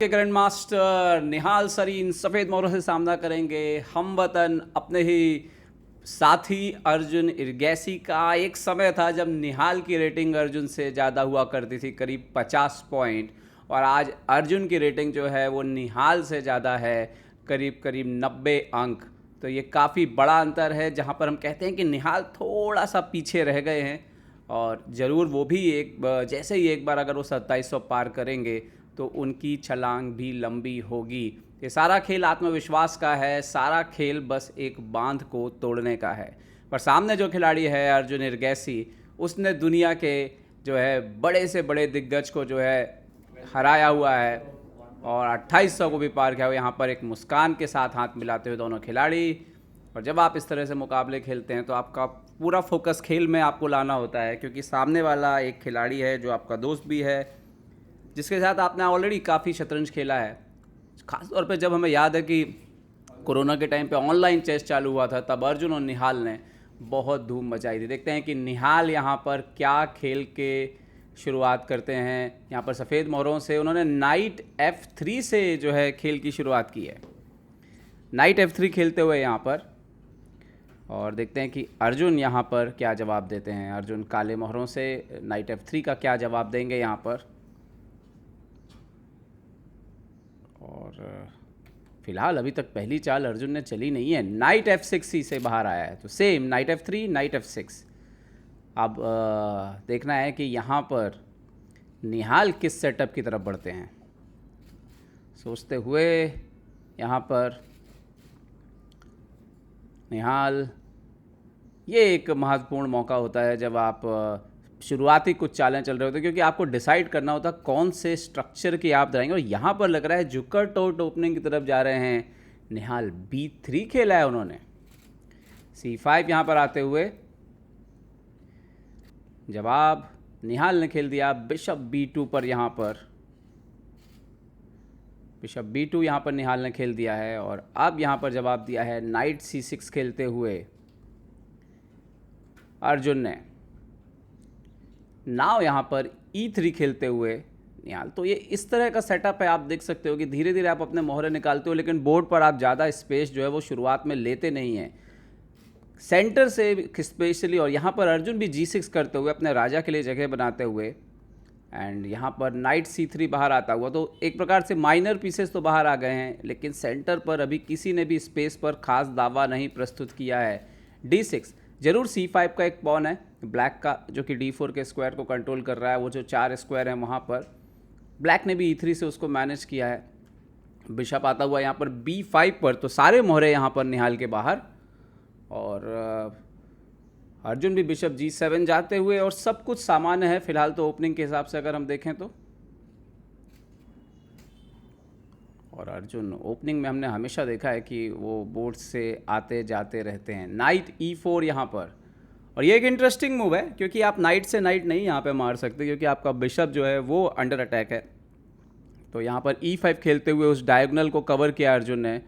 के grand master Nihal Sarin सफ़ेद मोहरों से सामना करेंगे हमवतन अपने ही साथी अर्जुन इरगैसी का। एक समय था जब निहाल की रेटिंग अर्जुन से ज़्यादा हुआ करती थी, करीब 50 पॉइंट, और आज अर्जुन की रेटिंग जो है वो निहाल से ज़्यादा है, करीब करीब 90 अंक। तो ये काफ़ी बड़ा अंतर है, जहाँ पर हम कहते हैं कि निहाल थोड़ा सा पीछे रह गए हैं। और ज़रूर वो भी जैसे ही एक बार अगर वो 2700 पार करेंगे तो उनकी छलांग भी लंबी होगी। ये सारा खेल आत्मविश्वास का है, सारा खेल बस एक बांध को तोड़ने का है। पर सामने जो खिलाड़ी है अर्जुन इरगैसी, उसने दुनिया के जो है बड़े से बड़े दिग्गज को जो है हराया हुआ है और 2800 को भी पार किया हुआ। यहाँ पर एक मुस्कान के साथ हाथ मिलाते हुए दोनों खिलाड़ी। और जब आप इस तरह से मुकाबले खेलते हैं तो आपका पूरा फोकस खेल में आपको लाना होता है, क्योंकि सामने वाला एक खिलाड़ी है जो आपका दोस्त भी है, जिसके साथ आपने ऑलरेडी काफ़ी शतरंज खेला है। ख़ास तौर पे जब हमें याद है कि कोरोना के टाइम पे ऑनलाइन चेस चालू हुआ था, तब अर्जुन और निहाल ने बहुत धूम मचाई थी। देखते हैं कि निहाल यहाँ पर क्या खेल के शुरुआत करते हैं। यहाँ पर सफ़ेद मोहरों से उन्होंने नाइट F3 से जो है खेल की शुरुआत की है, नाइट F3 खेलते हुए यहाँ पर। और देखते हैं कि अर्जुन यहाँ पर क्या जवाब देते हैं। अर्जुन काले मोहरों से नाइट F3 का क्या जवाब देंगे यहाँ पर। और फिलहाल अभी तक पहली चाल अर्जुन ने चली नहीं है, नाइट F6 ही से बाहर आया है। तो same night F3 night F6। अब देखना है कि यहाँ पर निहाल किस सेटअप की तरफ बढ़ते हैं। सोचते हुए यहाँ पर निहाल, ये एक महत्वपूर्ण मौका होता है जब आप शुरुआती कुछ चालें चल रहे होते हैं, क्योंकि आपको डिसाइड करना होता है कौन से स्ट्रक्चर की आप जाएंगे। और यहाँ पर लग रहा है जुकर टोट ओपनिंग की तरफ जा रहे हैं। निहाल B3 खेला है उन्होंने, C5 यहाँ पर आते हुए जवाब निहाल ने खेल दिया बिशप B2 पर। यहाँ पर बिशप B2 यहाँ पर निहाल ने खेल दिया है। और अब यहाँ पर जवाब दिया है नाइट C6 खेलते हुए अर्जुन ने। नाव यहाँ पर E3 खेलते हुए निहाल। तो ये इस तरह का सेटअप है, आप देख सकते हो कि धीरे धीरे आप अपने मोहरे निकालते हो, लेकिन बोर्ड पर आप ज़्यादा स्पेस जो है वो शुरुआत में लेते नहीं हैं, सेंटर से स्पेशली। और यहाँ पर अर्जुन भी G6 करते हुए अपने राजा के लिए जगह बनाते हुए, एंड यहाँ पर नाइट C3 बाहर आता हुआ। तो एक प्रकार से माइनर पीसेस तो बाहर आ गए हैं, लेकिन सेंटर पर अभी किसी ने भी स्पेस पर खास दावा नहीं प्रस्तुत किया है। D6 जरूर C5 का एक पॉन है ब्लैक का, जो कि D4 के स्क्वायर को कंट्रोल कर रहा है। वो जो 4 स्क्वायर हैं वहाँ पर ब्लैक ने भी E3 से उसको मैनेज किया है। बिशप आता हुआ यहाँ पर B5 पर, तो सारे मोहरे यहाँ पर निहाल के बाहर। और अर्जुन भी बिशप G7 जाते हुए, और सब कुछ सामान्य है फिलहाल तो ओपनिंग के हिसाब से अगर हम देखें तो। और अर्जुन ओपनिंग में हमने हमेशा देखा है कि वो बोर्ड से आते जाते रहते हैं। नाइट E4 यहाँ पर, और ये एक इंटरेस्टिंग मूव है, क्योंकि आप नाइट से नाइट नहीं यहाँ पे मार सकते, क्योंकि आपका बिशप जो है वो अंडर अटैक है। तो यहाँ पर E5 खेलते हुए उस डायगोनल को कवर किया अर्जुन ने,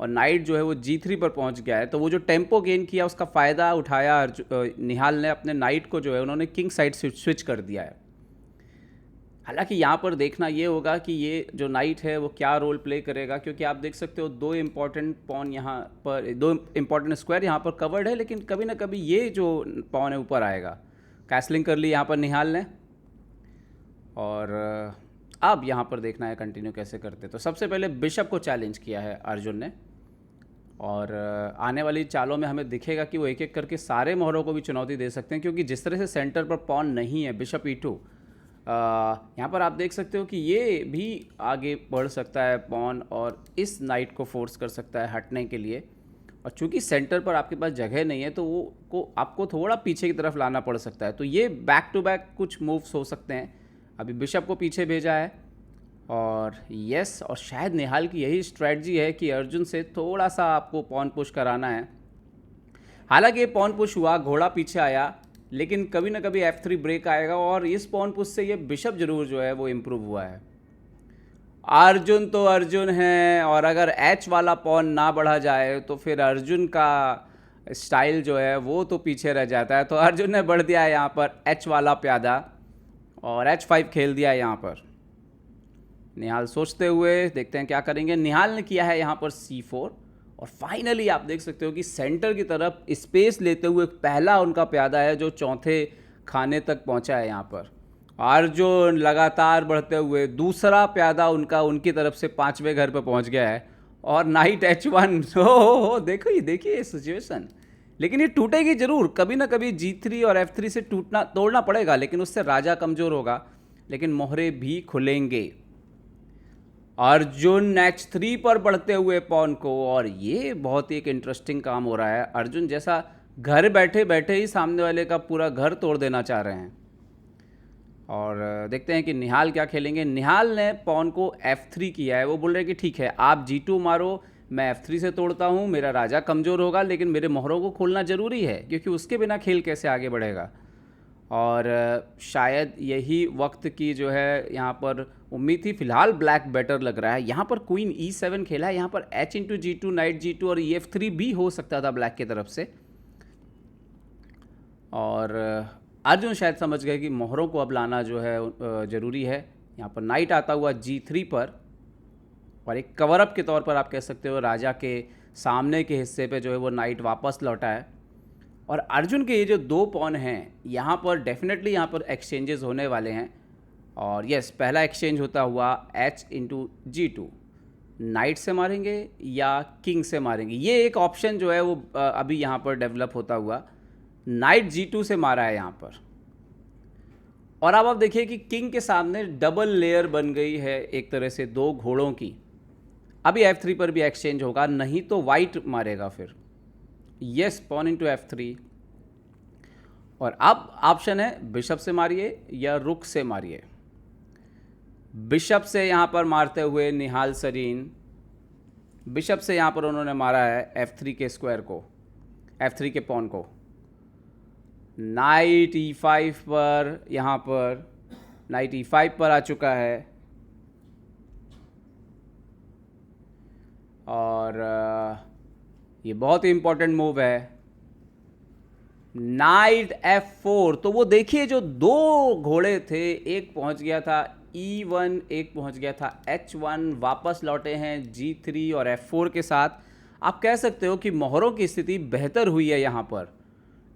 और नाइट जो है वो G3 पर पहुँच गया है। तो वो जो टेम्पो गेन किया उसका फ़ायदा उठाया निहाल ने। अपने नाइट को जो है उन्होंने किंग साइड स्विच कर दिया है। हालांकि यहाँ पर देखना ये होगा कि ये जो नाइट है वो क्या रोल प्ले करेगा, क्योंकि आप देख सकते हो दो इम्पॉर्टेंट पॉन यहाँ पर, दो इम्पॉर्टेंट स्क्वायर यहाँ पर कवर्ड है, लेकिन कभी ना कभी ये जो पॉन है ऊपर आएगा। कैसलिंग कर ली यहाँ पर निहाल ने, और अब यहाँ पर देखना है कंटिन्यू कैसे करते। तो सबसे पहले बिशप को चैलेंज किया है अर्जुन ने, और आने वाली चालों में हमें दिखेगा कि वो एक एक करके सारे मोहरों को भी चुनौती दे सकते हैं, क्योंकि जिस तरह से सेंटर पर पॉन नहीं है बिशप E2, यहाँ पर आप देख सकते हो कि ये भी आगे बढ़ सकता है पॉन, और इस नाइट को फोर्स कर सकता है हटने के लिए। और चूंकि सेंटर पर आपके पास जगह नहीं है, तो वो को आपको थोड़ा पीछे की तरफ लाना पड़ सकता है। तो ये बैक टू बैक कुछ मूव्स हो सकते हैं। अभी बिशप को पीछे भेजा है, और यस, और शायद निहाल की यही स्ट्रेटजी है कि अर्जुन से थोड़ा सा आपको पॉन पुश कराना है। हालांकि ये पॉन पुश हुआ, घोड़ा पीछे आया, लेकिन कभी ना कभी F3 ब्रेक आएगा, और इस पॉन पुश से ये बिशप जरूर जो है वो इम्प्रूव हुआ है। अर्जुन तो अर्जुन है, और अगर H वाला पॉन ना बढ़ा जाए तो फिर अर्जुन का स्टाइल जो है वो तो पीछे रह जाता है। तो अर्जुन ने बढ़ दिया है यहाँ पर H वाला प्यादा, और H5 खेल दिया है यहाँ पर। निहाल सोचते हुए देखते हैं क्या करेंगे। निहाल ने किया है यहाँ पर C4 और फाइनली आप देख सकते हो कि सेंटर की तरफ स्पेस लेते हुए पहला उनका प्यादा है जो चौथे खाने तक पहुँचा है यहाँ पर। अर्जुन लगातार बढ़ते हुए दूसरा प्यादा उनका उनकी तरफ से 5वें घर पर पहुँच गया है और नाइट H1 हो देखो ये देखिए ये सिचुएशन। लेकिन ये टूटेगी जरूर, कभी ना कभी G3 और F3 से टूटना तोड़ना पड़ेगा, लेकिन उससे राजा कमज़ोर होगा, लेकिन मोहरे भी खुलेंगे। अर्जुन H3 पर बढ़ते हुए पॉन को, और ये बहुत ही एक इंटरेस्टिंग काम हो रहा है। अर्जुन जैसा घर बैठे बैठे ही सामने वाले का पूरा घर तोड़ देना चाह रहे हैं। और देखते हैं कि निहाल क्या खेलेंगे। निहाल ने पॉन को F3 किया है, वो बोल रहे हैं कि ठीक है आप G2 मारो, मैं F3 से तोड़ता हूँ, मेरा राजा कमज़ोर होगा लेकिन मेरे मोहरों को खोलना ज़रूरी है क्योंकि उसके बिना खेल कैसे आगे बढ़ेगा। और शायद यही वक्त की जो है यहाँ पर उम्मीद थी। फिलहाल ब्लैक बेटर लग रहा है। यहाँ पर क्वीन E7 खेला है, यहाँ पर H×G2 नाइट G2 और EF3 भी हो सकता था ब्लैक की तरफ से। और अर्जुन शायद समझ गए कि मोहरों को अब लाना जो है ज़रूरी है। यहाँ पर नाइट आता हुआ G3 पर, और एक कवर अप के तौर पर आप कह सकते हो राजा के सामने के हिस्से पे जो है वो नाइट वापस लौटा है। और अर्जुन के ये जो 2 पॉन हैं यहाँ पर डेफिनेटली यहाँ पर एक्सचेंजेस होने वाले हैं। और यस, पहला एक्सचेंज होता हुआ H×G2, नाइट से मारेंगे या किंग से मारेंगे, ये एक ऑप्शन जो है वो अभी यहाँ पर डेवलप होता हुआ। नाइट G2 से मारा है यहाँ पर, और अब आप देखिए कि किंग के सामने डबल लेयर बन गई है एक तरह से 2 घोड़ों की। अभी F3 पर भी एक्सचेंज होगा, नहीं तो वाइट मारेगा फिर। यस, पॉन इंटू F3, और अब ऑप्शन है बिशप से मारिए या रुक से मारिए। बिशप से यहाँ पर मारते हुए निहाल सरीन, बिशप से यहाँ पर उन्होंने मारा है F3 के स्क्वायर को, F3 के पॉन को। नाइट E5 पर, यहाँ पर नाइट E5 पर आ चुका है, और ये बहुत ही इंपॉर्टेंट मूव है। नाइट F4, तो वो देखिए जो 2 घोड़े थे, एक पहुंच गया था E1, एक पहुंच गया था H1, वापस लौटे हैं G3 और F4 के साथ। आप कह सकते हो कि मोहरों की स्थिति बेहतर हुई है यहाँ पर।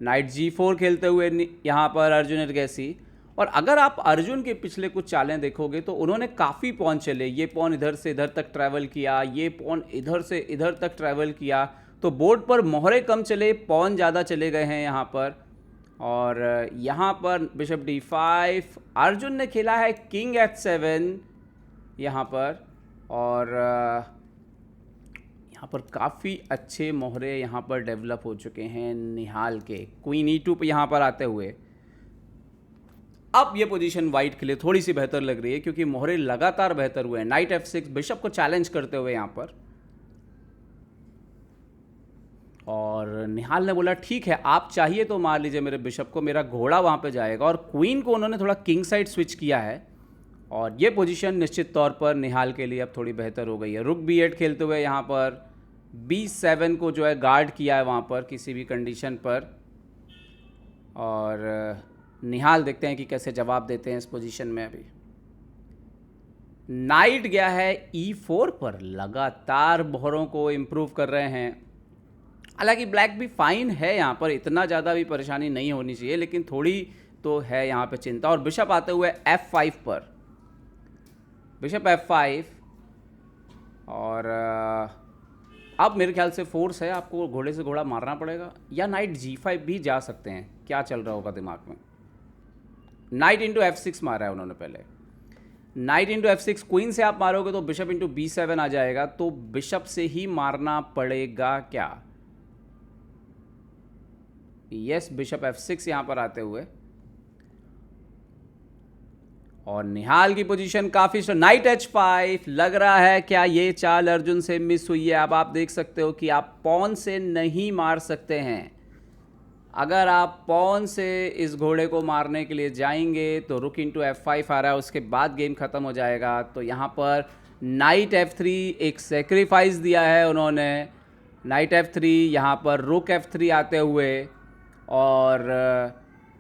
नाइट G4 खेलते हुए यहाँ पर अर्जुन एरगैसी। और अगर आप अर्जुन के पिछले कुछ चालें देखोगे तो उन्होंने काफ़ी पॉन चले, ये पॉन इधर से इधर तक ट्रैवल किया, ये पॉन इधर से इधर तक ट्रैवल किया, तो बोर्ड पर मोहरे कम चले, पॉन ज़्यादा चले गए हैं यहाँ पर। और यहाँ पर बिशप D5, अर्जुन ने खेला है किंग H7 यहाँ पर, और यहाँ पर काफ़ी अच्छे मोहरे यहाँ पर डेवलप हो चुके हैं निहाल के। क्वीन E2 पे यहाँ पर आते हुए अब ये पोजीशन वाइट के लिए थोड़ी सी बेहतर लग रही है क्योंकि मोहरे लगातार बेहतर हुए हैं। नाइट F6 बिशप को चैलेंज करते हुए यहाँ पर, और निहाल ने बोला ठीक है आप चाहिए तो मार लीजिए मेरे बिशप को, मेरा घोड़ा वहाँ पे जाएगा। और क्वीन को उन्होंने थोड़ा किंग साइड स्विच किया है, और ये पोजीशन निश्चित तौर पर निहाल के लिए अब थोड़ी बेहतर हो गई है। रुक B8 खेलते हुए यहाँ पर B7 को जो है गार्ड किया है वहाँ पर किसी भी कंडीशन पर, और निहाल देखते हैं कि कैसे जवाब देते हैं इस पोजीशन में। अभी नाइट गया है E4 पर, लगातार मोहरों को इम्प्रूव कर रहे हैं। हालांकि ब्लैक भी फाइन है यहाँ पर, इतना ज़्यादा भी परेशानी नहीं होनी चाहिए, लेकिन थोड़ी तो है यहाँ पे चिंता। और बिशप आते हुए F5 पर, बिशप F5, और अब मेरे ख्याल से फोर्स है, आपको घोड़े से घोड़ा मारना पड़ेगा, या नाइट G5 भी जा सकते हैं। क्या चल रहा होगा दिमाग में। नाइट इंटू F6 मारा है उन्होंने पहले। नाइट इंटू F6, क्वीन से आप मारोगे तो बिशप इंटू B7 आ जाएगा, तो बिशप से ही मारना पड़ेगा क्या। यस, बिशप F6 यहाँ पर आते हुए, और निहाल की पोजीशन काफ़ी नाइट H5 लग रहा है। क्या ये चाल अर्जुन से मिस हुई है। अब आप देख सकते हो कि आप पॉन से नहीं मार सकते हैं। अगर आप पॉन से इस घोड़े को मारने के लिए जाएंगे तो रुक इंटू F5 आ रहा है, उसके बाद गेम ख़त्म हो जाएगा। तो यहाँ पर नाइट F3 एक सेक्रीफाइस दिया है उन्होंने। नाइट F3, यहाँ पर रुक F3 आते हुए, और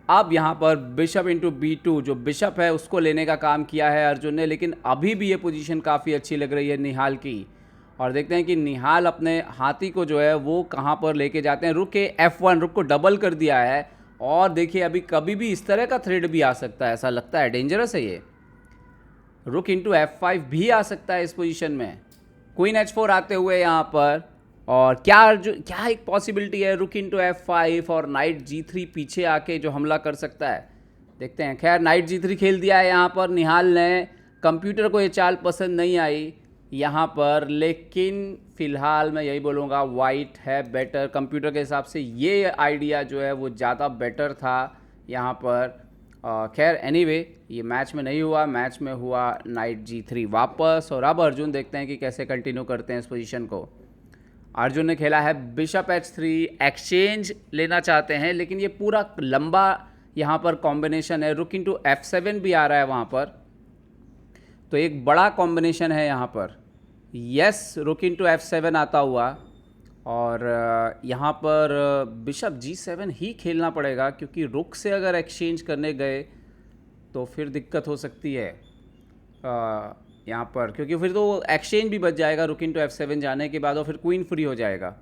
अब यहाँ पर बिशप इंटू B2, जो बिशप है उसको लेने का काम किया है अर्जुन ने, लेकिन अभी भी ये पोजीशन काफ़ी अच्छी लग रही है निहाल की। और देखते हैं कि निहाल अपने हाथी को जो है वो कहाँ पर लेके जाते हैं। रुक के F1, रुक को डबल कर दिया है। और देखिए अभी कभी भी इस तरह का थ्रेड भी आ सकता है, ऐसा लगता है डेंजरस है ये। रुक इंटू F5 भी आ सकता है इस पोजीशन में, क्वीन H4 आते हुए यहाँ पर। और क्या एक पॉसिबिलिटी है, रुक इंटू F5 और नाइट G3 पीछे आके जो हमला कर सकता है, देखते हैं। खैर नाइट G3 खेल दिया है यहाँ पर निहाल ने। कंप्यूटर को ये चाल पसंद नहीं आई यहाँ पर, लेकिन फ़िलहाल मैं यही बोलूँगा वाइट है बेटर। कंप्यूटर के हिसाब से ये आइडिया जो है वो ज़्यादा बेटर था यहाँ पर। खैर एनीवे ये मैच में नहीं हुआ, मैच में हुआ नाइट G3 वापस। और अब अर्जुन देखते हैं कि कैसे कंटिन्यू करते हैं इस पोजीशन को। अर्जुन ने खेला है बिशप H3, एक्सचेंज लेना चाहते हैं, लेकिन ये पूरा लंबा यहाँ पर कॉम्बिनेशन है। रुक इंटू F7 भी आ रहा है वहाँ पर, तो एक बड़ा कॉम्बिनेशन है यहाँ पर। यस, रुक इंटू F7 आता हुआ। और यहाँ पर बिशप G7 ही खेलना पड़ेगा, क्योंकि रुक से अगर एक्सचेंज करने गए तो फिर दिक्कत हो सकती है यहाँ पर, क्योंकि फिर तो एक्सचेंज भी बच जाएगा रुक इंटू F7 जाने के बाद, और फिर क्वीन फ्री हो जाएगा।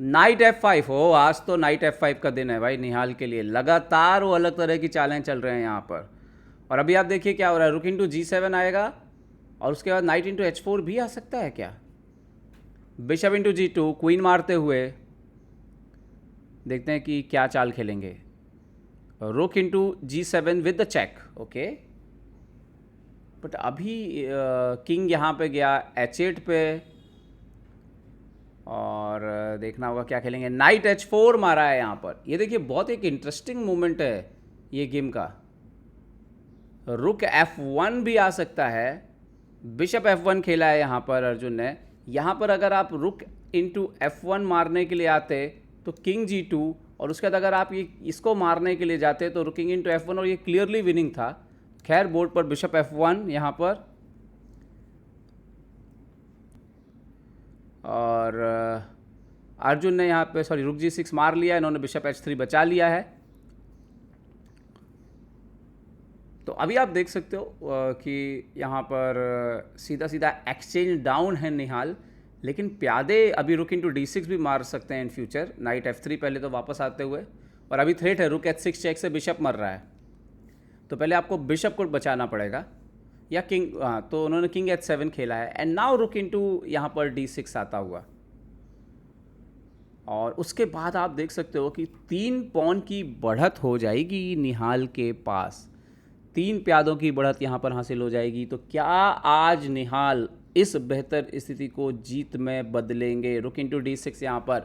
नाइट F5 हो, आज तो नाइट F5 का दिन है भाई निहाल के लिए। लगातार वो अलग तरह की चालें चल रहे हैं यहाँ पर। और अभी आप देखिए क्या हो रहा है, रुक इंटू G7 आएगा और उसके बाद नाइट इंटू H4 भी आ सकता है क्या। बिशप इंटू G2, क्वीन मारते हुए देखते हैं कि क्या चाल खेलेंगे। Rook into G7 with the check, okay. But अभी किंग यहाँ पे गया H8 पे, और देखना होगा क्या खेलेंगे। नाइट H4 मारा है यहाँ पर, ये देखिए बहुत एक इंटरेस्टिंग मोमेंट है ये गेम का। रुक F1 भी आ सकता है, बिशप F1 खेला है यहाँ पर अर्जुन ने। यहाँ पर अगर आप रुक इंटू F1 मारने के लिए आते तो किंग G2, और उसके बाद अगर आप ये इसको मारने के लिए जाते तो रुकिंग इंटू F1, और ये क्लियरली विनिंग था। खैर बोर्ड पर बिशप F1 यहाँ पर, और अर्जुन ने यहाँ पे रुक G6 मार लिया, इन्होंने बिशप H3 बचा लिया है। तो अभी आप देख सकते हो कि यहाँ पर सीधा सीधा एक्सचेंज डाउन है निहाल, लेकिन प्यादे अभी रुक इंटू D6 भी मार सकते हैं इन फ्यूचर। नाइट F3 पहले तो वापस आते हुए, और अभी थ्रेट है रुक H6 चेक से बिशप मर रहा है, तो पहले आपको बिशप को बचाना पड़ेगा, या किंग। हाँ, तो उन्होंने किंग H7 खेला है, एंड नाउ रुक इंटू यहाँ पर D6 आता हुआ। और उसके बाद आप देख सकते हो कि 3 पॉन की बढ़त हो जाएगी निहाल के पास, 3 प्यादों की बढ़त यहाँ पर हासिल हो जाएगी। तो क्या आज निहाल इस बेहतर स्थिति को जीत में बदलेंगे। रुक इंटू D6 यहाँ पर,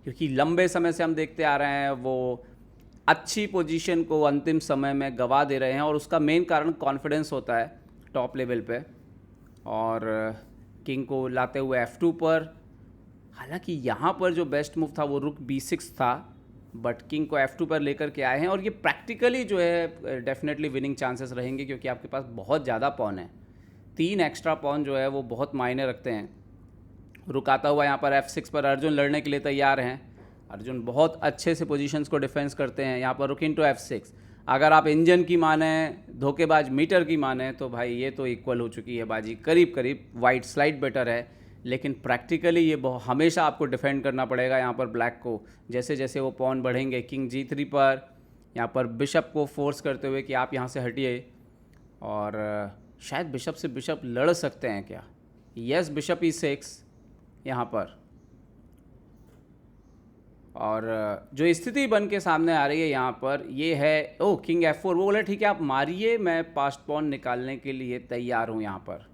क्योंकि लंबे समय से हम देखते आ रहे हैं वो अच्छी पोजीशन को अंतिम समय में गवा दे रहे हैं, और उसका मेन कारण कॉन्फिडेंस होता है टॉप लेवल पे। और किंग को लाते हुए F2 पर, हालांकि यहाँ पर जो बेस्ट मूव था वो रुक B6 था, बट किंग को F2 पर लेकर के आए हैं, और ये प्रैक्टिकली जो है डेफिनेटली विनिंग चांसेस रहेंगे, क्योंकि आपके पास बहुत ज़्यादा पॉन है। 3 एक्स्ट्रा पॉन जो है वो बहुत मायने रखते हैं। रुकाता हुआ यहाँ पर F6 पर अर्जुन लड़ने के लिए तैयार हैं। अर्जुन बहुत अच्छे से पोजीशंस को डिफेंस करते हैं। यहाँ पर रुक इंटू F6, अगर आप इंजन की माने, धोखेबाज मीटर की माने, तो भाई ये तो इक्वल हो चुकी है बाजी, करीब करीब। वाइट स्लाइड बेटर है, लेकिन प्रैक्टिकली ये हमेशा आपको डिफेंड करना पड़ेगा यहाँ पर ब्लैक को। जैसे जैसे वो पॉन बढ़ेंगे, किंग G3 पर यहाँ पर बिशप को फोर्स करते हुए कि आप यहाँ से हटिए, और शायद बिशप से बिशप लड़ सकते हैं क्या। यस, बिशप E6 यहाँ पर, और जो स्थिति बन के सामने आ रही है यहाँ पर ये है, ओ किंग F4। वो बोले ठीक है आप मारिए, मैं पास्ट पॉन निकालने के लिए तैयार हूँ यहाँ पर।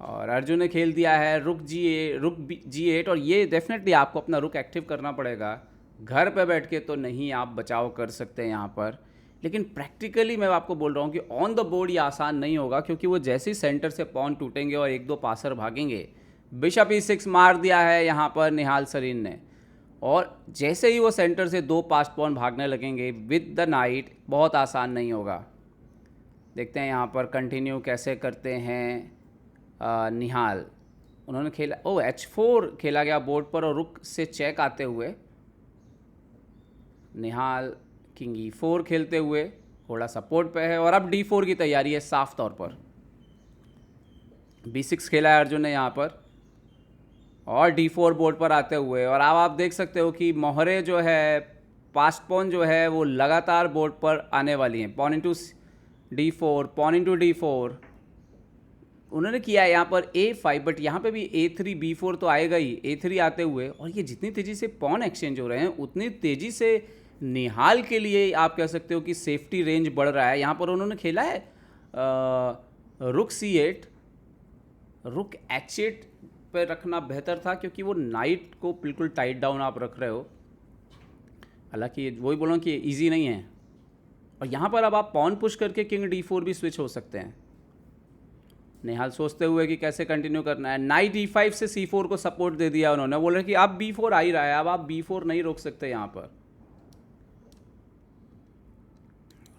और अर्जुन ने खेल दिया है रुक G8, और ये डेफिनेटली आपको अपना रुक एक्टिव करना पड़ेगा। घर पे बैठ के तो नहीं आप बचाव कर सकते हैं यहाँ पर, लेकिन प्रैक्टिकली मैं आपको बोल रहा हूँ कि ऑन द बोर्ड ये आसान नहीं होगा, क्योंकि वो जैसे ही सेंटर से पॉन टूटेंगे और 1-2 पासर भागेंगे। बिशप E6 मार दिया है यहाँ पर निहाल सरीन ने, और जैसे ही वो सेंटर से 2 पास पॉन भागने लगेंगे विद द नाइट, बहुत आसान नहीं होगा। देखते हैं यहाँ पर कंटिन्यू कैसे करते हैं निहाल। उन्होंने खेला, H4 खेला गया बोर्ड पर, और रुक से चेक आते हुए। निहाल किंग E4 खेलते हुए थोड़ा सपोर्ट पे है, और अब D4 की तैयारी है साफ तौर पर। B6 खेला है अर्जुन ने यहाँ पर, और D4 बोर्ड पर आते हुए, और अब आप देख सकते हो कि मोहरे जो है, पास्ट पॉन जो है वो लगातार बोर्ड पर आने वाली हैं। Pawn into D4, pawn into D4 उन्होंने किया है यहाँ पर A5, बट यहाँ पे भी A3 B4 तो आएगा ही। A3 आते हुए, और ये जितनी तेज़ी से पॉन एक्सचेंज हो रहे हैं उतनी तेज़ी से निहाल के लिए आप कह सकते हो कि सेफ्टी रेंज बढ़ रहा है। यहाँ पर उन्होंने खेला है रुक C8, रुक H8 पर रखना बेहतर था, क्योंकि वो नाइट को बिल्कुल टाइट डाउन आप रख रहे हो। हालांकि वही बोल रहा हूँ कि ईजी नहीं है। और यहाँ पर अब आप पॉन पुश करके किंग D4 भी स्विच हो सकते हैं। निहाल सोचते हुए कि कैसे कंटिन्यू करना है। नाइट E5 से C4 को सपोर्ट दे दिया उन्होंने, बोले कि अब B4 आ ही रहा है, अब आप B4 नहीं रोक सकते यहाँ पर।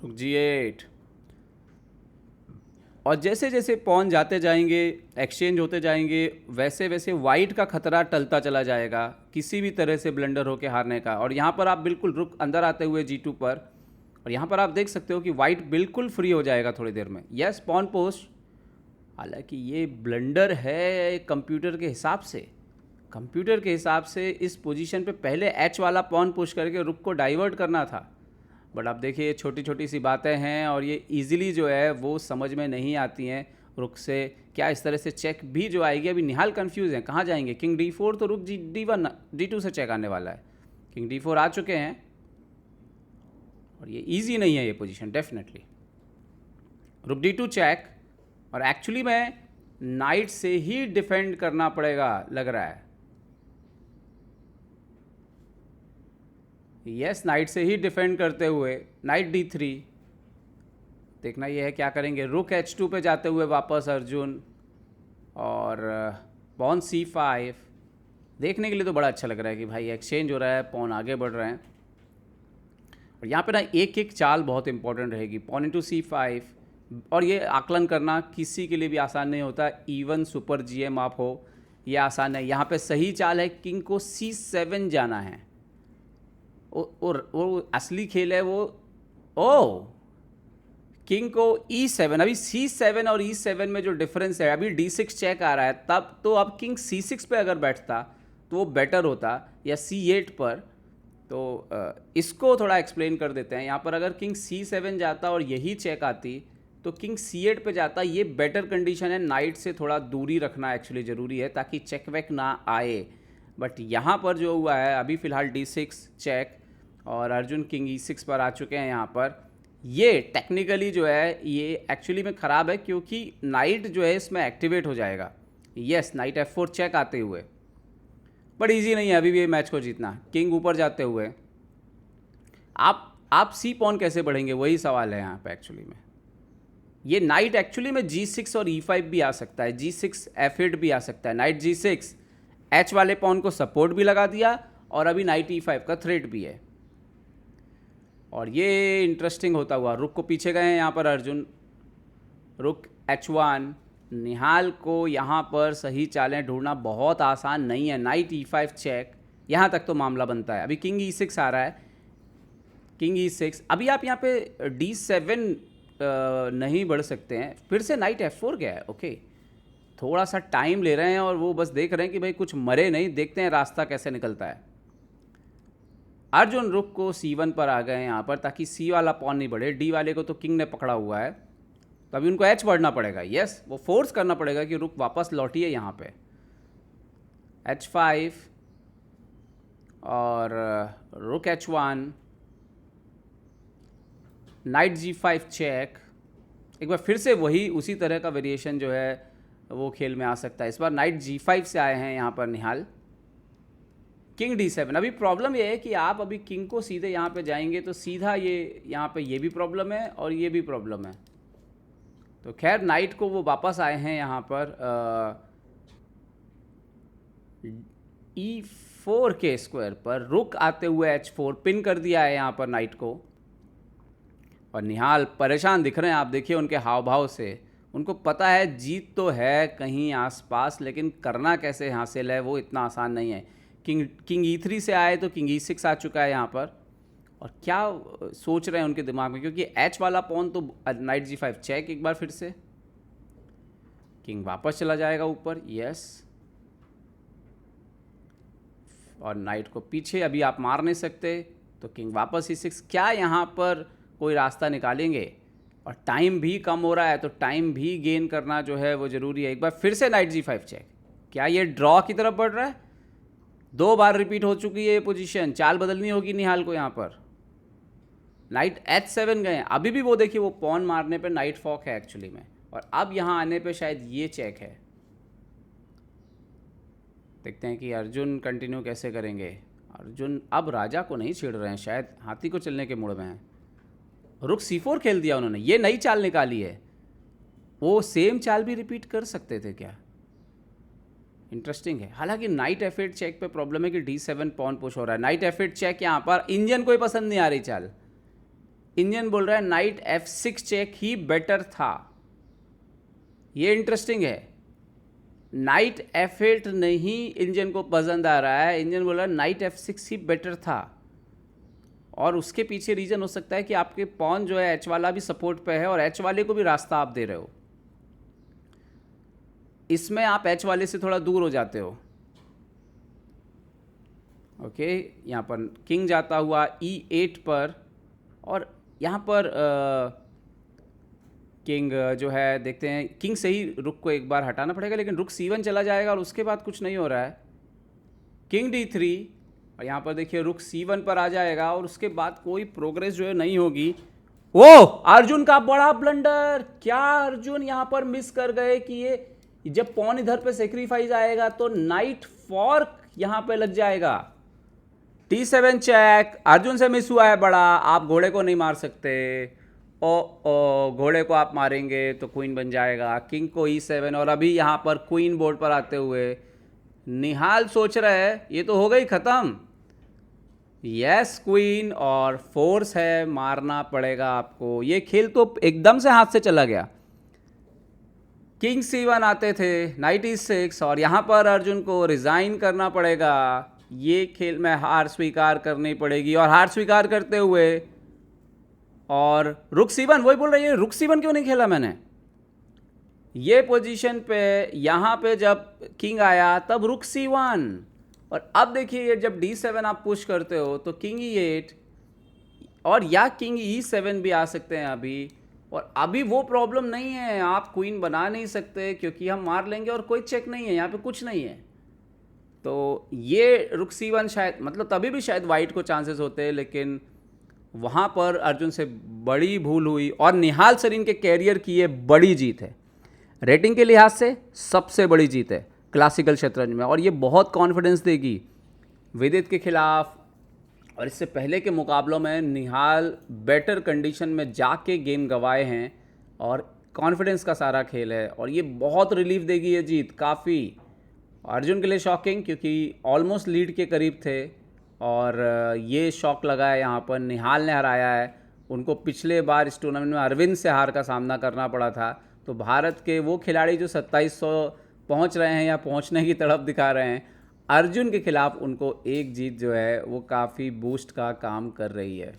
रुक G8, और जैसे जैसे पॉन जाते जाएंगे, एक्सचेंज होते जाएंगे, वैसे वैसे वाइट का खतरा टलता चला जाएगा किसी भी तरह से ब्लंडर होके हारने का। और यहाँ पर आप बिल्कुल रुक अंदर आते हुए G2 पर, और यहाँ पर आप देख सकते हो कि वाइट बिल्कुल फ्री हो जाएगा थोड़ी देर में। Yes, pawn post. हालांकि ये ब्लंडर है कंप्यूटर के हिसाब से। कंप्यूटर के हिसाब से इस पोजीशन पे पहले H वाला पॉन पुश करके रुक को डाइवर्ट करना था, बट अब देखिए ये छोटी छोटी सी बातें हैं, और ये इजीली जो है वो समझ में नहीं आती हैं। रुक से क्या इस तरह से चेक भी जो आएगी, अभी निहाल कंफ्यूज है कहाँ जाएंगे। किंग D4 तो रुक D1 D2 से चेक आने वाला है। किंग D4 आ चुके हैं, और ये इजी नहीं है ये पोजीशन डेफिनेटली। रुक D2 चेक, और एक्चुअली में नाइट से ही डिफेंड करना पड़ेगा लग रहा है। यस, नाइट से ही डिफेंड करते हुए नाइट D3। देखना ये है क्या करेंगे। रुक H2 पे जाते हुए वापस अर्जुन, और पॉन C5 देखने के लिए तो बड़ा अच्छा लग रहा है कि भाई एक्सचेंज हो रहा है, पॉन आगे बढ़ रहे हैं। और यहाँ पे ना एक एक चाल बहुत इंपॉर्टेंट रहेगी। पॉन इंटू C5, और ये आकलन करना किसी के लिए भी आसान नहीं होता, इवन सुपर GM आप हो, ये आसान है। यहाँ पे सही चाल है किंग को C7 जाना है, और वो असली खेल है वो। ओ किंग को E7, अभी C7 और E7 में जो डिफरेंस है, अभी D6 चेक आ रहा है, तब तो अब किंग C6 पे अगर बैठता तो वो बेटर होता, या C8 पर। तो इसको थोड़ा एक्सप्लेन कर देते हैं। यहाँ पर अगर किंग C7 जाता और यही चेक आती तो किंग C8 पे जाता। ये बेटर कंडीशन है, नाइट से थोड़ा दूरी रखना एक्चुअली ज़रूरी है ताकि चेक वेक ना आए। बट यहाँ पर जो हुआ है अभी फ़िलहाल D6 चेक, और अर्जुन किंग E6 पर आ चुके हैं। यहाँ पर ये टेक्निकली जो है ये एक्चुअली में ख़राब है, क्योंकि नाइट जो है इसमें एक्टिवेट हो जाएगा। यस, नाइट F4 चेक आते हुए, बट ईजी नहीं है अभी भी ये मैच को जीतना। किंग ऊपर जाते हुए आप C पॉन कैसे बढ़ेंगे, वही सवाल है यहाँ पे एक्चुअली में। ये नाइट एक्चुअली में G6 और E5 भी आ सकता है, G6 F8 भी आ सकता है। नाइट G6 H वाले पॉन को सपोर्ट भी लगा दिया, और अभी नाइट E5 का थ्रेट भी है। और ये इंटरेस्टिंग होता हुआ रुक को पीछे गए हैं यहाँ पर अर्जुन। रुक H1, निहाल को यहाँ पर सही चालें ढूंढना बहुत आसान नहीं है। नाइट E5 चेक, यहाँ तक तो मामला बनता है। अभी किंग E6 आ रहा है, किंग E6। अभी आप यहाँ पे D7 नहीं बढ़ सकते हैं, फिर से नाइट F4 गया है। ओके, थोड़ा सा टाइम ले रहे हैं, और वो बस देख रहे हैं कि भाई कुछ मरे नहीं, देखते हैं रास्ता कैसे निकलता है। अर्जुन रुक को C1 पर आ गए हैं यहाँ पर, ताकि C वाला पॉन नहीं बढ़े। D वाले को तो किंग ने पकड़ा हुआ है, तो अभी उनको H बढ़ना पड़ेगा। यस, वो फोर्स करना पड़ेगा कि रुक वापस लौटिए यहाँ पे। H5 और रुक H1, नाइट G5 चेक। एक बार फिर से वही उसी तरह का वेरिएशन जो है वो खेल में आ सकता है। इस बार नाइट G5 से आए हैं यहाँ पर निहाल। King D7। अभी प्रॉब्लम ये है कि आप अभी किंग को सीधे यहाँ पे जाएंगे तो सीधा ये यहाँ पे ये भी प्रॉब्लम है और ये भी प्रॉब्लम है। तो खैर नाइट को वो वापस आए हैं यहाँ पर E4 के स्क्वायर पर। रुक आते हुए H4 पिन कर दिया है यहाँ पर नाइट को, और निहाल परेशान दिख रहे हैं। आप देखिए उनके हाव भाव से, उनको पता है जीत तो है कहीं आसपास, लेकिन करना कैसे हासिल है वो इतना आसान नहीं है। किंग E3 से आए तो किंग E6 आ चुका है यहाँ पर, और क्या सोच रहे हैं उनके दिमाग में, क्योंकि एच वाला पॉन तो नाइट G5 चेक एक बार फिर से, किंग वापस चला जाएगा ऊपर, यस, और नाइट को पीछे अभी आप मार नहीं सकते, तो किंग वापस E6। क्या यहाँ पर कोई रास्ता निकालेंगे? और टाइम भी कम हो रहा है, तो टाइम भी गेन करना जो है वो ज़रूरी है। एक बार फिर से नाइट G5 चेक, क्या ये ड्रॉ की तरफ बढ़ रहा है? 2 बार रिपीट हो चुकी है ये पोजीशन, चाल बदलनी होगी निहाल को यहाँ पर। नाइट H7 गए, अभी भी वो देखिए वो पॉन मारने पे नाइट फॉक है एक्चुअली में, और अब यहाँ आने पे शायद ये चेक है। देखते हैं कि अर्जुन कंटिन्यू कैसे करेंगे। अर्जुन अब राजा को नहीं छेड़ रहे हैं, शायद हाथी को चलने के मूड में हैं। रुक C4 खेल दिया उन्होंने, ये नई चाल निकाली है। वो सेम चाल भी रिपीट कर सकते थे क्या? इंटरेस्टिंग है। हालांकि नाइट F8 चेक पे प्रॉब्लम है कि D7 पॉन पुश हो रहा है। नाइट F8 चेक यहाँ पर इंजन कोई पसंद नहीं आ रही चाल। इंजन बोल रहा है नाइट F6 चेक ही बेटर था। ये इंटरेस्टिंग है। नाइट F8 नहीं इंजन को पसंद आ रहा है, इंजन बोल रहा है नाइट F6 ही बेटर था। और उसके पीछे रीज़न हो सकता है कि आपके पॉन जो है H वाला भी सपोर्ट पे है, और H वाले को भी रास्ता आप दे रहे हो। इसमें आप H वाले से थोड़ा दूर हो जाते हो। ओके, यहाँ पर किंग जाता हुआ E8 पर, और यहाँ पर किंग जो है देखते हैं, किंग से ही रुक को एक बार हटाना पड़ेगा, लेकिन रुक C1 चला जाएगा और उसके बाद कुछ नहीं हो रहा है। किंग D3, और यहाँ पर देखिए रुक C1 पर आ जाएगा, और उसके बाद कोई प्रोग्रेस जो है नहीं होगी। ओ अर्जुन का बड़ा ब्लंडर, क्या अर्जुन यहाँ पर मिस कर गए कि ये जब पॉन इधर पे सेक्रीफाइस आएगा तो नाइट फॉर्क यहाँ पे लग जाएगा। T7 चेक, अर्जुन से मिस हुआ है बड़ा, आप घोड़े को नहीं मार सकते। ओ घोड़े को आप मारेंगे तो क्वीन बन जाएगा। किंग को E7, और अभी यहाँ पर क्वीन बोर्ड पर आते हुए निहाल सोच रहे हैं ये तो हो गई ख़त्म। यस क्वीन, और फोर्स है, मारना पड़ेगा आपको। ये खेल तो एकदम से हाथ से चला गया। किंग C1 आते थे, नाइट E6, और यहाँ पर अर्जुन को रिज़ाइन करना पड़ेगा। ये खेल में हार स्वीकार करनी पड़ेगी, और हार स्वीकार करते हुए, और रुक C1, वही बोल रही है रुक C1 क्यों नहीं खेला मैंने। ये पोजीशन पे यहाँ पे जब किंग आया तब रुक C1, और अब देखिए ये जब D7 आप पुश करते हो तो किंग E8, और या किंग E7 भी आ सकते हैं अभी। और अभी वो प्रॉब्लम नहीं है, आप क्वीन बना नहीं सकते क्योंकि हम मार लेंगे और कोई चेक नहीं है, यहाँ पे कुछ नहीं है। तो ये रुक C1 शायद, मतलब तभी भी शायद वाइट को चांसेस होते हैं, लेकिन वहाँ पर अर्जुन से बड़ी भूल हुई, और निहाल सरीन के कैरियर की ये बड़ी जीत है। रेटिंग के लिहाज से सबसे बड़ी जीत है क्लासिकल शतरंज में, और ये बहुत कॉन्फिडेंस देगी विदित के खिलाफ। और इससे पहले के मुकाबलों में निहाल बेटर कंडीशन में जाके गेम गंवाए हैं, और कॉन्फिडेंस का सारा खेल है, और ये बहुत रिलीफ देगी ये जीत काफ़ी। अर्जुन के लिए शॉकिंग, क्योंकि ऑलमोस्ट लीड के करीब थे, और ये शॉक लगा है यहाँ पर। निहाल ने हराया है उनको। पिछले बार इस टूर्नामेंट में अरविंद से हार का सामना करना पड़ा था। तो भारत के वो खिलाड़ी जो 2700 पहुँच रहे हैं या पहुँचने की तड़प दिखा रहे हैं, अर्जुन के खिलाफ उनको एक जीत जो है वो काफ़ी बूस्ट का काम कर रही है।